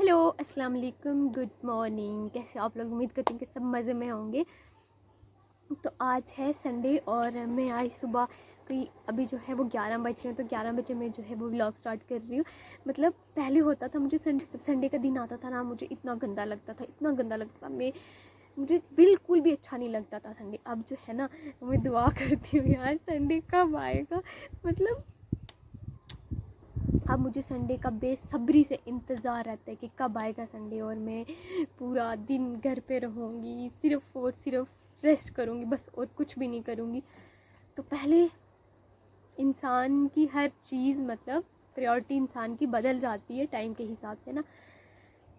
Hello अस्सलाम वालेकुम, good morning. कैसे आप लोग? उम्मीद करती हूँ कि सब मज़े में होंगे। तो आज है संडे और मैं आज सुबह कोई अभी जो है वो 11 बज रहे हैं, तो 11 बजे मैं जो है वो व्लॉग स्टार्ट कर रही हूँ। मतलब पहले होता था मुझे जब संडे का दिन आता था ना, मुझे इतना गंदा लगता था, इतना गंदा लगता था। मुझे बिल्कुल भी अच्छा नहीं लगता था संडे। अब जो है ना, मैं दुआ करती हूँ यार संडे कब आएगा। मतलब अब मुझे संडे का बेसब्री से इंतज़ार रहता है कि कब आएगा संडे और मैं पूरा दिन घर पे रहूँगी, सिर्फ़ और सिर्फ रेस्ट करूँगी बस, और कुछ भी नहीं करूँगी। तो पहले इंसान की हर चीज़, मतलब प्रायोरिटी इंसान की बदल जाती है टाइम के हिसाब से ना।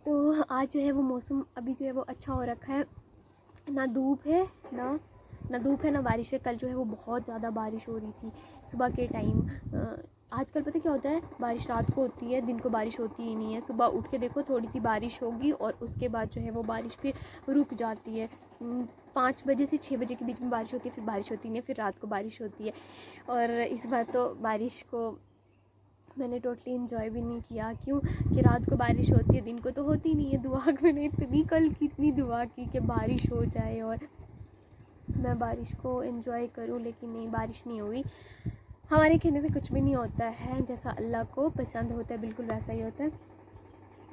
तो आज जो है वो मौसम अभी जो है वो अच्छा हो रखा है, ना धूप है ना बारिश है। कल जो है वो बहुत ज़्यादा बारिश हो रही थी सुबह के टाइम। आजकल पता क्या होता है, बारिश रात को होती है, दिन को बारिश होती ही नहीं है। सुबह उठ के देखो थोड़ी सी बारिश होगी और उसके बाद जो है वो बारिश फिर रुक जाती है। 5 बजे से 6 बजे के बीच में बारिश होती है, फिर बारिश होती नहीं है, फिर रात को बारिश होती है। और इस बार तो बारिश को मैंने टोटली इन्जॉय भी नहीं किया। क्यों कि रात को बारिश होती है, दिन को तो होती नहीं है। दुआ मैंने इतनी कल की इतनी दुआ की कि बारिश हो जाए और मैं बारिश को एंजॉय करूं, लेकिन नहीं, बारिश नहीं हुई। हमारे कहने से कुछ भी नहीं होता है, जैसा अल्लाह को पसंद होता है बिल्कुल वैसा ही होता है।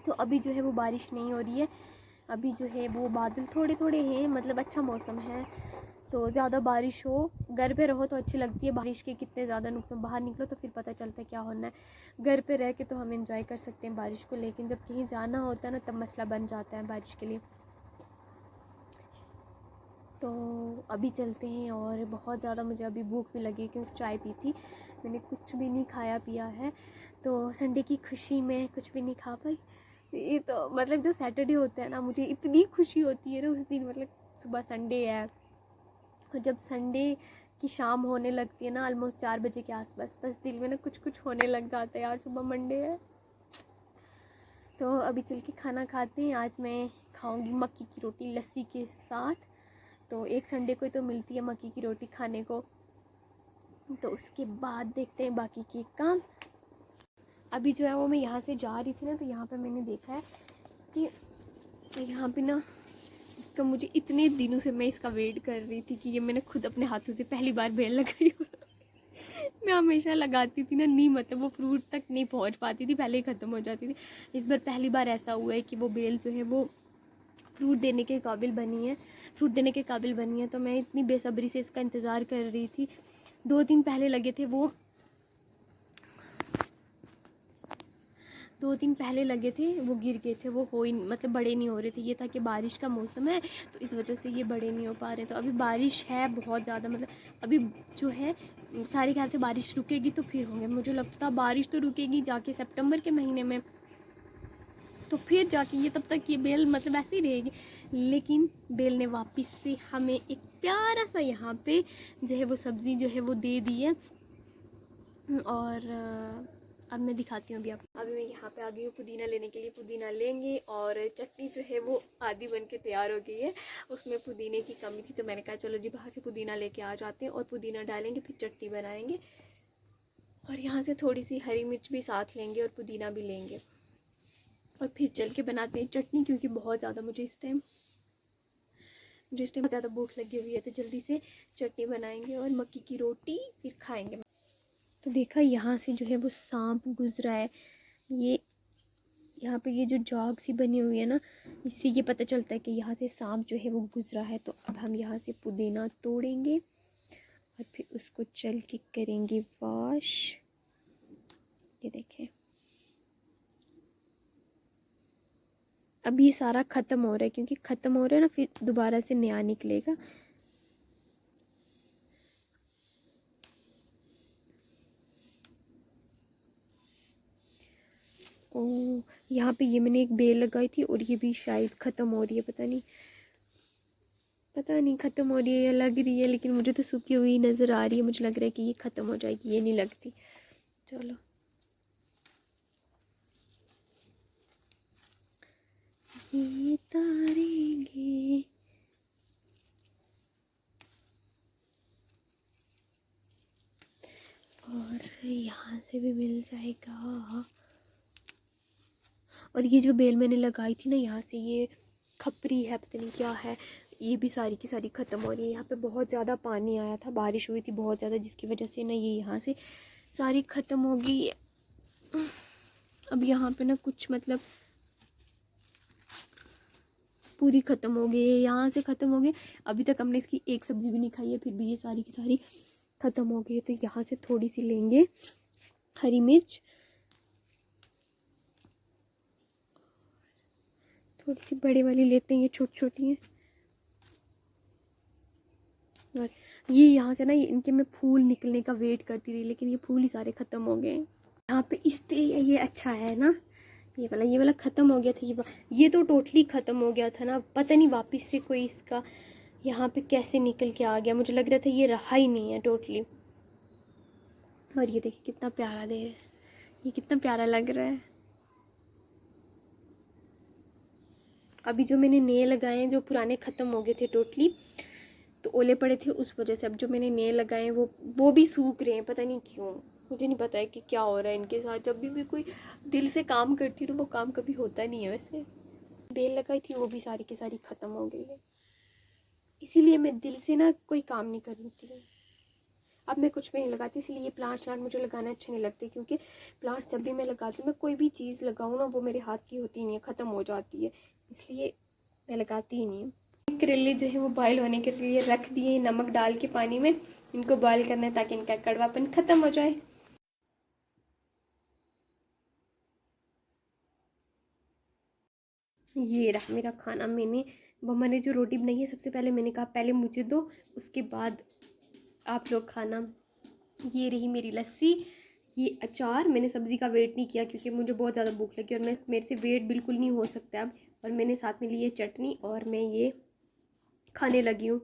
तो अभी जो है वो बारिश नहीं हो रही है, अभी जो है वो बादल थोड़े थोड़े हैं, मतलब अच्छा मौसम है। तो ज़्यादा बारिश हो, घर पे रहो तो अच्छी लगती है। बारिश के कितने ज़्यादा नुकसान, बाहर निकलो तो फिर पता चलता है क्या होना है। घर पे रह के तो हम एंजॉय कर सकते हैं बारिश को, लेकिन जब कहीं जाना होता है ना, तब मसला बन जाता है बारिश के लिए। तो अभी चलते हैं। और बहुत ज़्यादा मुझे अभी भूख भी लगी क्योंकि चाय पी थी, मैंने कुछ भी नहीं खाया पिया है। तो संडे की खुशी में कुछ भी नहीं खा पाई। ये तो मतलब जो सैटरडे होता है ना, मुझे इतनी खुशी होती है ना उस दिन। मतलब सुबह संडे है और जब संडे की शाम होने लगती है ना, ऑलमोस्ट 4 बजे के आसपास, बस दिल में ना कुछ कुछ होने लग जाता है यार, सुबह मंडे है। तो अभी चल के खाना खाते हैं। आज मैं खाऊंगी मक्की की रोटी लस्सी के साथ। तो एक संडे को तो मिलती है मक्की की रोटी खाने को। तो उसके बाद देखते हैं बाकी के काम। अभी जो है वो मैं यहाँ से जा रही थी ना, तो यहाँ पे मैंने देखा है कि यहाँ पे ना, इसका मुझे इतने दिनों से मैं इसका वेट कर रही थी कि ये मैंने खुद अपने हाथों से पहली बार बेल लगाई। मैं हमेशा लगाती थी ना, नहीं मतलब वो फ्रूट तक नहीं पहुँच पाती थी, पहले ही ख़त्म हो जाती थी। इस बार पहली बार ऐसा हुआ है कि वो बेल जो है वो फ्रूट देने के काबिल बनी है, फ्रूट देने के काबिल बनी है। तो मैं इतनी बेसब्री से इसका इंतज़ार कर रही थी। 2 दिन पहले लगे थे वो, 2 दिन पहले लगे थे वो गिर गए थे, वो हो ही मतलब बड़े नहीं हो रहे थे। ये था कि बारिश का मौसम है तो इस वजह से ये बड़े नहीं हो पा रहे। तो अभी बारिश है बहुत ज़्यादा, मतलब अभी जो है सारे ख्याल से बारिश रुकेगी तो फिर होंगे। मुझे लगता था बारिश तो रुकेगी जाके सितंबर के महीने में, तो फिर जाके ये तब तक ये बेल मतलब ऐसे ही रहेगी। लेकिन बेल ने वापस से हमें एक प्यारा सा यहाँ पे जो है वो सब्ज़ी जो है वो दे दी है। और अब मैं दिखाती हूँ। अभी मैं यहाँ पे आ गई हूँ पुदीना लेने के लिए। पुदीना लेंगे और चटनी जो है वो आधी बन के तैयार हो गई है, उसमें पुदीने की कमी थी। तो मैंने कहा चलो जी बाहर से पुदीना लेके आ जाते हैं और पुदीना डालेंगे, फिर चटनी बनाएंगे। और यहाँ से थोड़ी सी हरी मिर्च भी साथ लेंगे और पुदीना भी लेंगे और फिर चल के बनाते हैं चटनी, क्योंकि बहुत ज़्यादा मुझे इस टाइम बहुत ज़्यादा भूख लगी हुई है। तो जल्दी से चटनी बनाएंगे और मक्की की रोटी फिर खाएंगे। तो देखा यहाँ से जो है वो सांप गुजरा है। ये यहाँ पे ये जो जॉग सी बनी हुई है ना, इससे ये पता चलता है कि यहाँ से सांप जो है वो गुजरा है। तो अब हम यहाँ से पुदीना तोड़ेंगे और फिर उसको चल के करेंगे वॉश। ये देखें, अब ये सारा ख़त्म हो रहा है, क्योंकि ख़त्म हो रहा है ना, फिर दोबारा से नया निकलेगा। ओ, यहाँ पे ये मैंने एक बेल लगाई थी और ये भी शायद ख़त्म हो रही है। पता नहीं ख़त्म हो रही है या लग रही है, लेकिन मुझे तो सूखी हुई नज़र आ रही है। मुझे लग रहा है कि ये ख़त्म हो जाएगी, ये नहीं लगती। चलो ये तारेंगे। और यहाँ से भी मिल जाएगा। और ये जो बेल मैंने लगाई थी ना यहाँ से, ये खपरी है पता नहीं क्या है, ये भी सारी की सारी ख़त्म हो रही है। यहाँ पे बहुत ज़्यादा पानी आया था, बारिश हुई थी बहुत ज़्यादा, जिसकी वजह से ना ये यहाँ से सारी ख़त्म हो गई। अब यहाँ पे ना कुछ मतलब पूरी ख़त्म हो गई है, यहाँ से ख़त्म हो गई। अभी तक हमने इसकी एक सब्ज़ी भी नहीं खाई है, फिर भी ये सारी की सारी ख़त्म हो गई है। तो यहाँ से थोड़ी सी लेंगे हरी मिर्च, थोड़ी सी बड़ी वाली लेते हैं, ये छोटी छोटी हैं। और ये यहाँ से ना इनके मैं फूल निकलने का वेट करती रही, लेकिन ये फूल ही सारे ख़त्म हो गए। यहाँ पे ये अच्छा है ना, ये वाला ख़त्म हो गया था। ये तो टोटली ख़त्म हो गया था ना, पता नहीं वापस से कोई इसका यहाँ पे कैसे निकल के आ गया। मुझे लग रहा था ये रहा ही नहीं है टोटली। और ये देखिए कितना प्यारा दे रहा है, ये कितना प्यारा लग रहा है। अभी जो मैंने नए लगाए हैं, जो पुराने ख़त्म हो गए थे टोटली, तो ओले पड़े थे उस वजह से। अब जो मैंने नए लगाए हैं वो भी सूख रहे हैं, पता नहीं क्यों। मुझे नहीं पता है कि क्या हो रहा है इनके साथ। जब भी मैं कोई दिल से काम करती हूँ वो काम कभी होता नहीं है। वैसे बेल लगाई थी वो भी सारी की सारी ख़त्म हो गई है, इसीलिए मैं दिल से ना कोई काम नहीं करती हूँ। अब मैं कुछ भी नहीं लगाती, इसलिए ये प्लांट्स मुझे लगाना अच्छे नहीं लगते, क्योंकि प्लांट्स जब भी मैं लगाती हूँ, मैं कोई भी चीज़ लगाऊँ ना, वो मेरे हाथ की होती नहीं है, ख़त्म हो जाती है, इसलिए मैं लगाती ही नहीं हूँ। करेले जो है वो बॉयल होने के लिए रख दिए नमक डाल के पानी में। इनको बॉयल करना है ताकि इनका कड़वापन ख़त्म हो जाए। ये रहा मेरा खाना। मम्मा ने जो रोटी बनाई है, सबसे पहले मैंने कहा पहले मुझे दो, उसके बाद आप लोग खाना। ये रही मेरी लस्सी, ये अचार। मैंने सब्ज़ी का वेट नहीं किया क्योंकि मुझे बहुत ज़्यादा भूख लगी और मेरे से वेट बिल्कुल नहीं हो सकता अब। और मैंने साथ में ली है चटनी और मैं ये खाने लगी हूँ।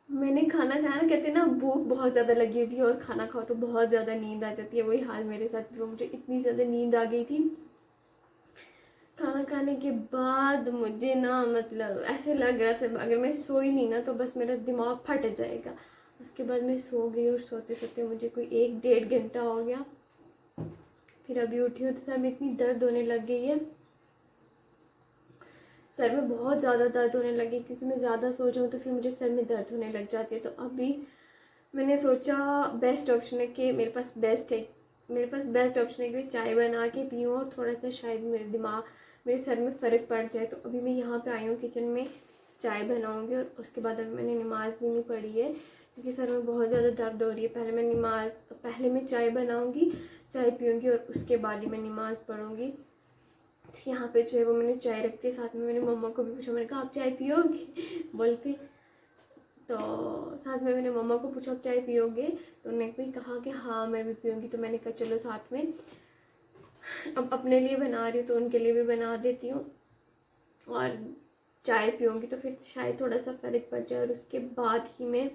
मैंने खाना खाया ना, कहते हैं ना भूख बहुत ज़्यादा लगी हुई है और खाना खाओ तो बहुत ज़्यादा नींद आ जाती है। वही हाल मेरे साथ भी हुआ, मुझे इतनी ज़्यादा नींद आ गई थी खाना खाने के बाद। मुझे ना मतलब ऐसे लग रहा था अगर मैं सोई नहीं ना तो बस मेरा दिमाग फट जाएगा। उसके बाद मैं सो गई और सोते सोते मुझे कोई 1-1.5 घंटा हो गया। फिर अभी उठी हूँ तो सर में इतनी दर्द होने लग गई है, सर में बहुत ज़्यादा दर्द होने लगी, क्योंकि मैं ज़्यादा सो जाऊँ तो फिर मुझे सर में दर्द होने लग जाती है। तो अभी मैंने सोचा बेस्ट ऑप्शन है कि मेरे पास बेस्ट ऑप्शन है कि मैं चाय बना के पीऊँ और थोड़ा सा शायद मेरे सर में फ़र्क पड़ जाए। तो अभी मैं यहाँ पे आई हूँ किचन में, चाय बनाऊँगी और उसके बाद अभी मैंने नमाज़ भी नहीं पढ़ी है क्योंकि सर में बहुत ज़्यादा दर्द हो रही है। पहले मैं चाय बनाऊँगी, चाय पीऊँगी और उसके बाद ही मैं नमाज़ पढ़ूँगी। यहाँ पे जो है वो मैंने चाय रख के साथ में मैंने मम्मा को भी पूछा, मैंने कहा आप चाय पियोगे बोलते, तो साथ में मैंने मम्मा को पूछा आप चाय पियोगे, तो उन्होंने भी कहा कि हाँ मैं भी पीऊँगी। तो मैंने कहा चलो साथ में, अब अपने लिए बना रही हूँ तो उनके लिए भी बना देती हूँ और चाय पीऊँगी तो फिर शायद थोड़ा सा फ़र्क पड़ जाए और उसके बाद ही मैं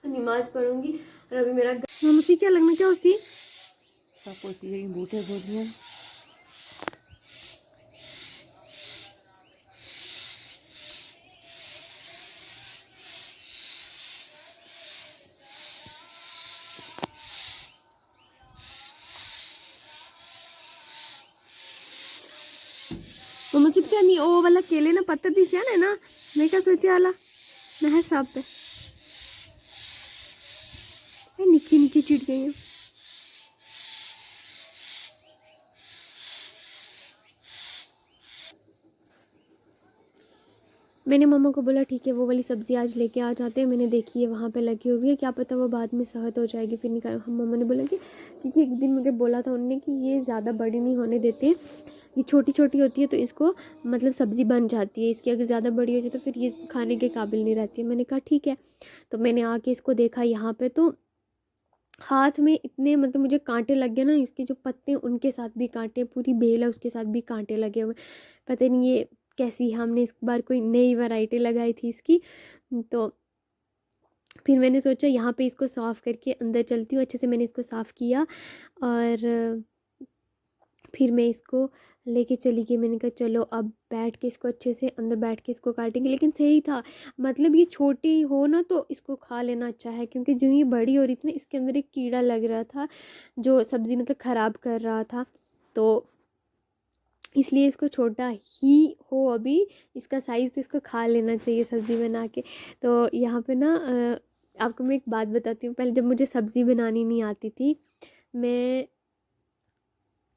नमाज़ पढ़ूँगी। और अभी मेरा उसी क्या लगना क्या उसी सब कुछ यही बूटे बोलिए। मुझे पता नहीं ओ वाला केले ना पत्ता दिसे है ना, मैं क्या सोचे आला मैं है सब पे निक्की निक्की चिड़िया। मैंने मम्मा को बोला ठीक है वो वाली सब्ज़ी आज लेके आ जाते हैं, मैंने देखी है वहाँ पे लगी हुई है, क्या पता वो बाद में सहत हो जाएगी फिर निकाल। हम मम्मा ने बोला कि क्योंकि एक दिन मुझे बोला था उन्होंने कि ये ज़्यादा बड़ी नहीं होने देते, ये छोटी छोटी होती है तो इसको मतलब सब्ज़ी बन जाती है इसकी, अगर ज़्यादा बड़ी हो जाए तो फिर ये खाने के काबिल नहीं रहती है। मैंने कहा ठीक है। तो मैंने आके इसको देखा यहाँ पर, तो हाथ में इतने मतलब मुझे कांटे लग गए ना, इसके जो पत्ते हैं उनके साथ भी कांटे, पूरी बेल है उसके साथ भी कांटे लगे हुए। पता नहीं ये कैसी, हमने इस बार कोई नई वैरायटी लगाई थी इसकी। तो फिर मैंने सोचा यहाँ पे इसको साफ़ करके अंदर चलती हूँ। अच्छे से मैंने इसको साफ़ किया और फिर मैं इसको लेके चली गई। मैंने कहा चलो अब बैठ के इसको अच्छे से अंदर बैठ के इसको काटेंगे। लेकिन सही था, मतलब ये छोटी हो ना तो इसको खा लेना अच्छा है, क्योंकि जो ये बड़ी हो रही थी ना इसके अंदर एक कीड़ा लग रहा था जो सब्ज़ी मतलब ख़राब कर रहा था, तो इसलिए इसको छोटा ही हो अभी इसका साइज़, तो इसको खा लेना चाहिए सब्ज़ी बना के। तो यहाँ पे ना आपको मैं एक बात बताती हूँ। पहले जब मुझे सब्ज़ी बनानी नहीं आती थी, मैं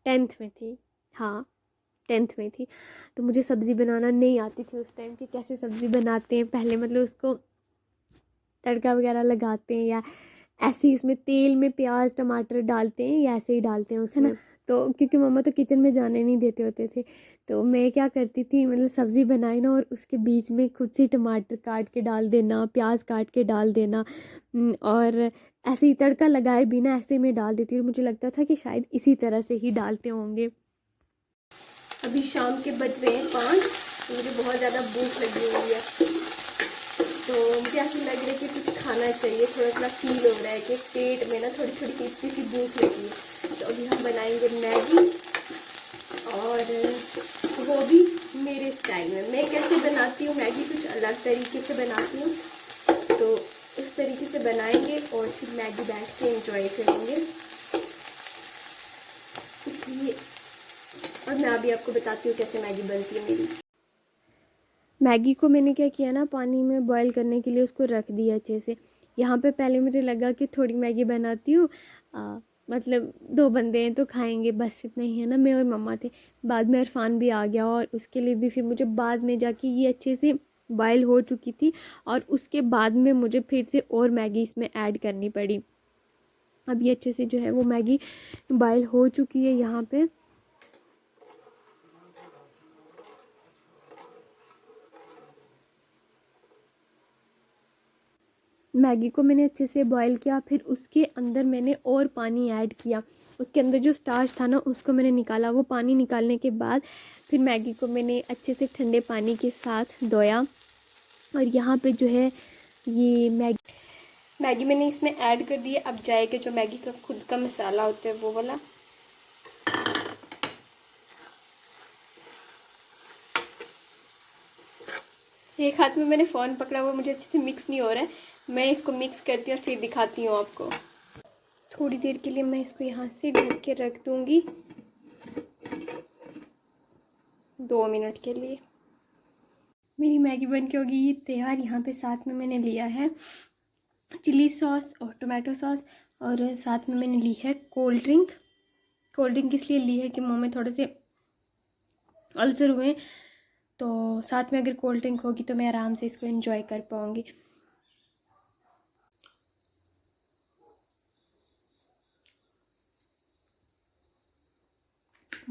10th में थी, हाँ 10th में थी, तो मुझे सब्ज़ी बनाना नहीं आती थी उस टाइम कि कैसे सब्ज़ी बनाते हैं। पहले मतलब उसको तड़का वगैरह लगाते हैं या ऐसे ही इसमें तेल में प्याज टमाटर डालते हैं या ऐसे ही डालते हैं उसमें, तो क्योंकि मम्मा तो किचन में जाने नहीं देते होते थे, तो मैं क्या करती थी मतलब सब्ज़ी बनाई ना और उसके बीच में खुद से टमाटर काट के डाल देना, प्याज काट के डाल देना, और ऐसे ही तड़का लगाए बिना ऐसे में डाल देती। और मुझे लगता था कि शायद इसी तरह से ही डालते होंगे। अभी शाम के बज रहे हैं 5, तो मुझे बहुत ज़्यादा भूख लगी हुई है, तो मुझे ऐसा लग रहा है कि कुछ खाना चाहिए। थोड़ा थोड़ा फील हो रहा है कि पेट में ना थोड़ी थोड़ी इतनी सी भूख लगी है। तो अभी हम बनाएंगे मैगी, और वो भी मेरे स्टाइल में। मैं कैसे बनाती हूँ मैगी, कुछ अलग तरीके से बनाती हूँ, तो उस तरीके से बनाएंगे और फिर मैगी बैठ के एंजॉय करेंगे। इसलिए और मैं अभी आपको बताती हूँ कैसे मैगी बनती है मेरी। मैगी को मैंने क्या किया ना, पानी में बॉईल करने के लिए उसको रख दिया अच्छे से। यहाँ पे पहले मुझे लगा कि थोड़ी मैगी बनाती हूँ, मतलब 2 बंदे हैं तो खाएंगे, बस इतना ही है ना, मैं और मम्मा थे। बाद में इरफान भी आ गया और उसके लिए भी फिर मुझे बाद में जाके ये अच्छे से बॉईल हो चुकी थी, और उसके बाद में मुझे फिर से और मैगी इसमें ऐड करनी पड़ी। अब ये अच्छे से जो है वो मैगी बॉईल हो चुकी है। यहाँ पे मैगी को मैंने अच्छे से बॉईल किया, फिर उसके अंदर मैंने और पानी ऐड किया। उसके अंदर जो स्टार्च था ना उसको मैंने निकाला। वो पानी निकालने के बाद फिर मैगी को मैंने अच्छे से ठंडे पानी के साथ धोया, और यहाँ पे जो है ये मैगी मैंने इसमें ऐड कर दी है। अब जाएगा जो मैगी का खुद का मसाला होता है वो वाला। एक हाथ में मैंने फ़ोन पकड़ा हुआ, मुझे अच्छे से मिक्स नहीं हो रहा है। मैं इसको मिक्स करती हूँ और फिर दिखाती हूँ आपको। थोड़ी देर के लिए मैं इसको यहाँ से ढक के रख दूँगी, 2 मिनट के लिए। मेरी मैगी बन के होगी तैयार। यहाँ पे साथ में मैंने लिया है चिली सॉस और टोमेटो सॉस, और साथ में मैंने ली है कोल्ड ड्रिंक। कोल्ड ड्रिंक इसलिए ली है कि मुँह में थोड़े से अल्सर हुए, तो साथ में अगर कोल्ड ड्रिंक होगी तो मैं आराम से इसको एंजॉय कर पाऊँगी।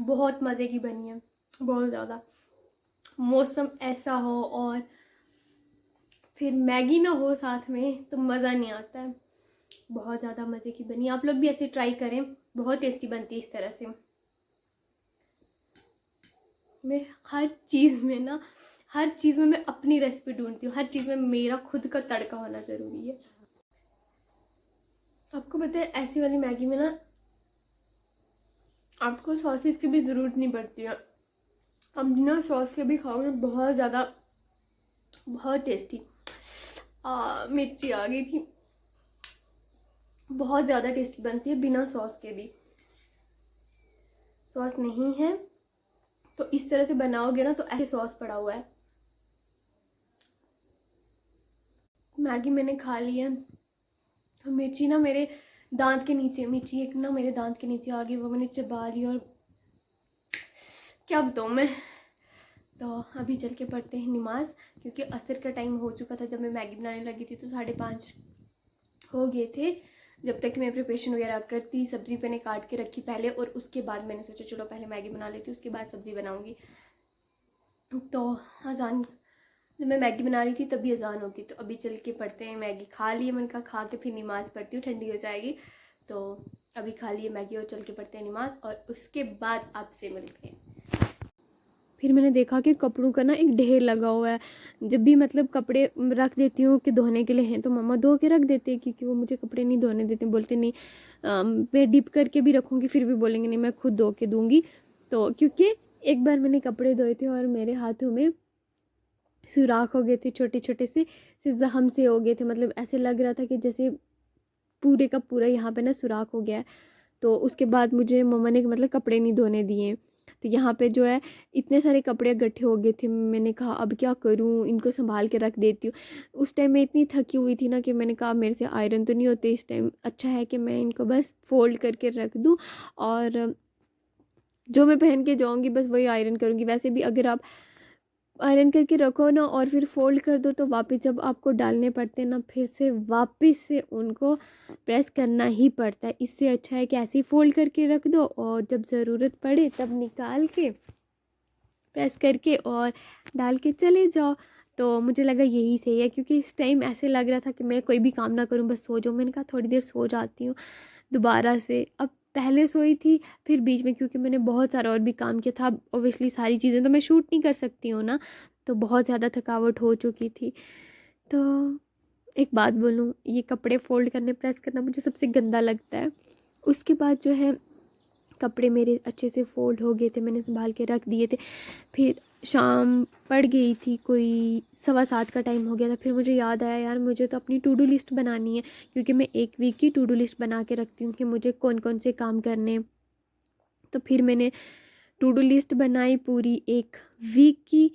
बहुत मज़े की बनी है, बहुत ज़्यादा। मौसम ऐसा हो और फिर मैगी ना हो साथ में तो मज़ा नहीं आता है। बहुत ज़्यादा मज़े की बनी। आप लोग भी ऐसे ट्राई करें, बहुत टेस्टी बनती है इस तरह से। मैं हर चीज़ में ना, हर चीज़ में मैं अपनी रेसिपी ढूंढती हूँ। हर चीज़ में मेरा खुद का तड़का होना ज़रूरी है। आपको पता है ऐसी वाली मैगी में ना आपको सॉसेस की भी ज़रूरत नहीं पड़ती है। आप बिना सॉस के भी खाओगे, बहुत ज़्यादा, बहुत टेस्टी। मिर्ची आ गई थी। बहुत ज़्यादा टेस्टी बनती है बिना सॉस के भी। सॉस नहीं है तो इस तरह से बनाओगे ना तो ऐसे सॉस पड़ा हुआ है। मैगी मैंने खा ली है। मिर्ची ना मेरे दांत के नीचे, मिर्ची एक ना मेरे दांत के नीचे आ गई, वो मैंने चबा ली, और क्या बताऊँ मैं। तो अभी चल के पढ़ते हैं नमाज़, क्योंकि असर का टाइम हो चुका था। जब मैं मैगी बनाने लगी थी तो 5:30 हो गए थे। जब तक मैं प्रिपरेशन वगैरह करती, सब्ज़ी मैंने काट के रखी पहले, और उसके बाद मैंने सोचा चलो पहले मैगी बना लेती, उसके बाद सब्ज़ी बनाऊँगी। तो अजान, जब मैं मैगी बना रही थी तभी अजान होगी, तो अभी चल के पढ़ते हैं। मैगी खा ली है, मैंने कहा खा के फिर नमाज़ पढ़ती हूँ, ठंडी हो जाएगी। तो अभी खा ली है मैगी और चल के पढ़ते हैं नमाज़, और उसके बाद आपसे मिलते हैं। फिर मैंने देखा कि कपड़ों का ना एक ढेर लगा हुआ है। जब भी मतलब कपड़े रख देती हूँ कि धोने के लिए हैं, तो मम्मा धो के रख देते हैं, क्योंकि वो मुझे कपड़े नहीं धोने देते। बोलते नहीं मैं डिप करके भी रखूँगी फिर भी बोलेंगे नहीं मैं खुद धो के दूँगी। तो क्योंकि एक बार मैंने कपड़े धोए थे और मेरे हाथों में सुराख हो गए थे, छोटे छोटे से जख्म से हो गए थे, मतलब ऐसे लग रहा था कि जैसे पूरे का पूरा यहाँ पे ना सुराख हो गया है। तो उसके बाद मुझे मम्मा ने मतलब कपड़े नहीं धोने दिए। तो यहाँ पे जो है इतने सारे कपड़े इकट्ठे हो गए थे, मैंने कहा अब क्या करूँ, इनको संभाल के रख देती हूँ। उस टाइम मैं इतनी थकी हुई थी ना कि मैंने कहा मेरे से आयरन तो नहीं होते इस टाइम, अच्छा है कि मैं इनको बस फोल्ड करके रख दूँ और जो मैं पहन के जाऊँगी बस वही आयरन करूँगी। वैसे भी अगर आप आयरन करके रखो ना और फिर फोल्ड कर दो तो वापस जब आपको डालने पड़ते हैं ना, फिर से वापस से उनको प्रेस करना ही पड़ता है। इससे अच्छा है कि ऐसे ही फोल्ड करके रख दो और जब ज़रूरत पड़े तब निकाल के प्रेस करके और डाल के चले जाओ। तो मुझे लगा यही सही है, क्योंकि इस टाइम ऐसे लग रहा था कि मैं कोई भी काम ना करूं, बस सो जाऊं। मैंने कहा थोड़ी देर सो जाती हूँ दोबारा से। अब पहले सोई थी, फिर बीच में क्योंकि मैंने बहुत सारा और भी काम किया था, ओबियसली सारी चीज़ें तो मैं शूट नहीं कर सकती हूँ ना, तो बहुत ज़्यादा थकावट हो चुकी थी। तो एक बात बोलूँ, ये कपड़े फोल्ड करने प्रेस करना मुझे सबसे गंदा लगता है। उसके बाद जो है कपड़े मेरे अच्छे से फोल्ड हो गए थे, मैंने संभाल के रख दिए थे। फिर शाम पड़ गई थी, कोई 7:15 का टाइम हो गया था। फिर मुझे याद आया यार मुझे तो अपनी टू डू लिस्ट बनानी है, क्योंकि मैं एक वीक की टू डू लिस्ट बना के रखती हूँ कि मुझे कौन कौन से काम करने हैं। तो फिर मैंने टू डू लिस्ट बनाई पूरी एक वीक की,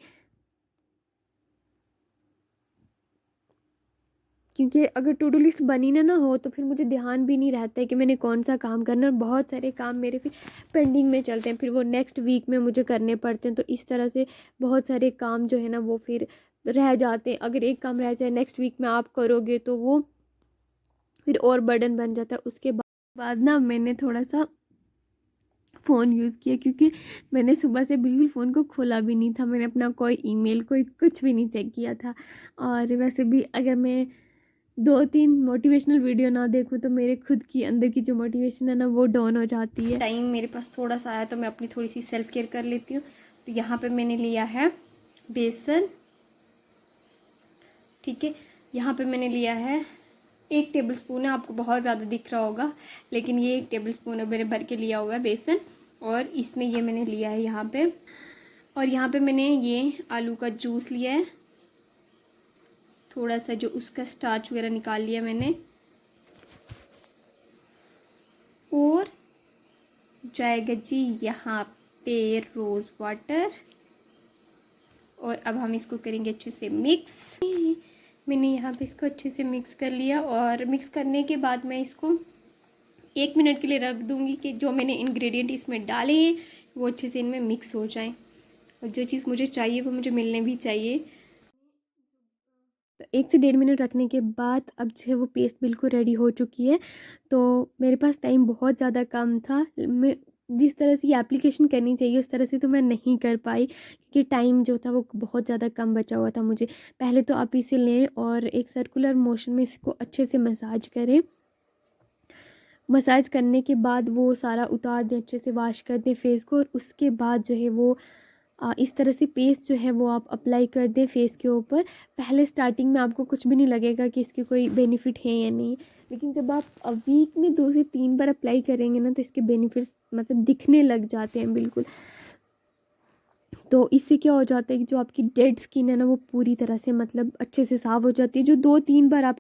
क्योंकि अगर टू डू लिस्ट बनी ना हो तो फिर मुझे ध्यान भी नहीं रहता है कि मैंने कौन सा काम करना है, और बहुत सारे काम मेरे फिर पेंडिंग में चलते हैं, फिर वो नेक्स्ट वीक में मुझे करने पड़ते हैं। तो इस तरह से बहुत सारे काम जो है ना वो फिर रह जाते हैं। अगर एक काम रह जाए नेक्स्ट वीक में आप करोगे तो वो फिर और बर्डन बन जाता है। उसके बाद ना मैंने थोड़ा सा फ़ोन यूज़ किया, क्योंकि मैंने सुबह से बिल्कुल फ़ोन को खोला भी नहीं था, मैंने अपना कोई ईमेल कोई कुछ भी नहीं चेक किया था। और वैसे भी अगर मैं 2-3 मोटिवेशनल वीडियो ना देखूँ तो मेरे खुद की अंदर की जो मोटिवेशन है ना वो डाउन हो जाती है। टाइम मेरे पास थोड़ा सा आया तो मैं अपनी थोड़ी सी सेल्फ केयर कर लेती हूँ। तो यहाँ पे मैंने लिया है बेसन, ठीक है। यहाँ पे मैंने लिया है 1 टेबल स्पून है, आपको बहुत ज़्यादा दिख रहा होगा लेकिन ये 1 टेबल स्पून है, मैंने भर के लिया हुआ है बेसन। और इसमें ये मैंने लिया है यहाँ पे, और यहाँ पे मैंने ये आलू का जूस लिया है, थोड़ा सा जो उसका स्टार्च वगैरह निकाल लिया मैंने, और जाएगा जी यहाँ पे रोज़ वाटर। और अब हम इसको करेंगे अच्छे से मिक्स। मैंने यहाँ पे इसको अच्छे से मिक्स कर लिया, और मिक्स करने के बाद मैं इसको 1 मिनट के लिए रख दूँगी कि जो मैंने इंग्रेडिएंट इसमें डाले हैं वो अच्छे से इनमें मिक्स हो जाएं, और जो चीज़ मुझे चाहिए वो मुझे मिलने भी चाहिए। तो 1 से 1.5 मिनट रखने के बाद अब जो है वो पेस्ट बिल्कुल रेडी हो चुकी है। तो मेरे पास टाइम बहुत ज़्यादा कम था, मैं जिस तरह से ये एप्लीकेशन करनी चाहिए उस तरह से तो मैं नहीं कर पाई, क्योंकि टाइम जो था वो बहुत ज़्यादा कम बचा हुआ था मुझे। पहले तो आप इसे लें और एक सर्कुलर मोशन में इसको अच्छे से मसाज करें। मसाज करने के बाद वो सारा उतार दें, अच्छे से वॉश कर दें फेस को, और उसके बाद जो है वो इस तरह से पेस्ट जो है वो आप अप्लाई कर दें फेस के ऊपर। पहले स्टार्टिंग में आपको कुछ भी नहीं लगेगा कि इसके कोई बेनिफिट है या नहीं, लेकिन जब आप वीक में 2 से 3 बार अप्लाई करेंगे ना तो इसके बेनिफिट्स मतलब दिखने लग जाते हैं बिल्कुल। तो इससे क्या हो जाता है कि जो आपकी डेड स्किन है ना वो पूरी तरह से मतलब अच्छे से साफ़ हो जाती है। जो 2-3 बार आप